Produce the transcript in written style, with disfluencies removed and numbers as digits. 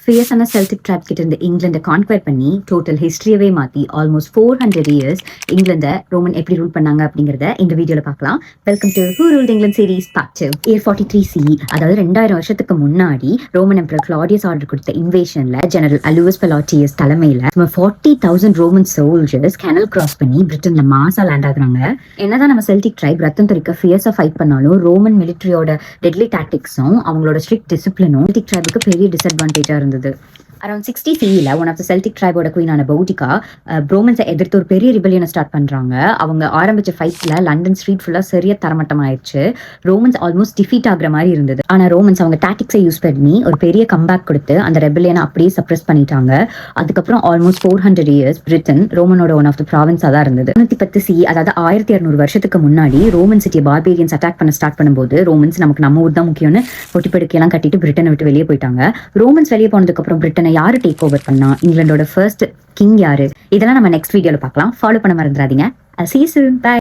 ஃபியர்ஸான Celtic try கிட்ட இருந்து இங்கிலாண்டை conquer பண்ணி டோட்டல் ஹிஸ்டரியவே மாற்றி ஆல்மோஸ்ட் 400 இயர்ஸ் இங்கிலாண்டை ரோமன் எப்படி ரூல் பண்ணாங்க அப்படிங்கிறத இந்த வீடியோவில் பார்க்கலாம். Welcome to who ruled England series part 2. Year 43 CE, அதாவது 2000 வருஷத்துக்கு முன்னாடி ரோமன் எம்பரர் கிளாடியஸ் ஆர்டர் கொடுத்த இன்வேஷன்ல ஜெனரல் அலூவஸ் பெலாட்டியஸ் தலைமையில 40,000 ரோமன் சோல்ஜர்ஸ் கேனல் கிராஸ் பண்ணி பிரிட்டன்ல மாசா லேண்ட் ஆகுறாங்க. என்னதான் நம்ம செல்டிக் ட்ரைப் ரத்தம் தெரிக்க ஃபியர்ஸா ஃபைட் பண்ணாலும் ரோமன் மிலிட்டரியோட டெட்லி டாக்டிக்ஸும் அவங்களோட ஸ்ட்ரிக்ட் டிசிப்ளினும் செல்டிக் ட்ரைபுக்கு பெரிய டிஸ்அட்வான்டேஜா இருந்தது. Around 60 CE one of the Celtic ட்ரைபோட குயினான பௌட்டிகா ரோமன்ஸை எதிர்த்து ஒரு பெரிய ரிபெலியனை ஸ்டார்ட் பண்றாங்க. அவங்க ஆரம்பிச்ச ஃபைட்ல லண்டன் ஸ்ட்ரீட் ஃபுல்லா சரியா தரமட்டம் ஆயிடுச்சு. ரோமன்ஸ் ஆல்மோஸ்ட் டிஃபீட் ஆகுற மாதிரி இருந்தது. ஆனா ரோமன்ஸ் அவங்க டாக்டிக்ஸை யூஸ் பண்ணி ஒரு பெரிய கம்பேக் கொடுத்து அந்த ரெபெலியனை அப்படியே சப்ரஸ் பண்ணிட்டாங்க. அதுக்கப்புறம் ஆல்மோஸ்ட் 400 இயர்ஸ் பிரிட்டன் ரோமனோட ஒன் ஆஃப் த ப்ராவின்ஸா தான் இருந்தது. 110 CE, அதாவது 1200 வருஷத்துக்கு முன்னாடி ரோமன் சிட்டியை பார்பேரியன்ஸ் அட்டாக் பண்ண ஸ்டார்ட் பண்ணும்போது ரோமன்ஸ் நமக்கு நம்ம ஊர் தான் முக்கியம்னு பொட்டிப்படுக்கையெல்லாம் கட்டிட்டு பிரிட்டனை விட்டு வெளியே போயிட்டாங்க. ரோமன்ஸ் வெளியே போனதுக்கு அப்புறம் பிரிட்டனை யாரு டேக் ஓவர் பண்ணா, இங்கிலாண்டோட ஃபர்ஸ்ட் கிங் யாரு, இதெல்லாம் நம்ம நெக்ஸ்ட் வீடியோல பார்க்கலாம். ஃபாலோ பண்ண மறந்துடாதீங்க. See you soon. Bye.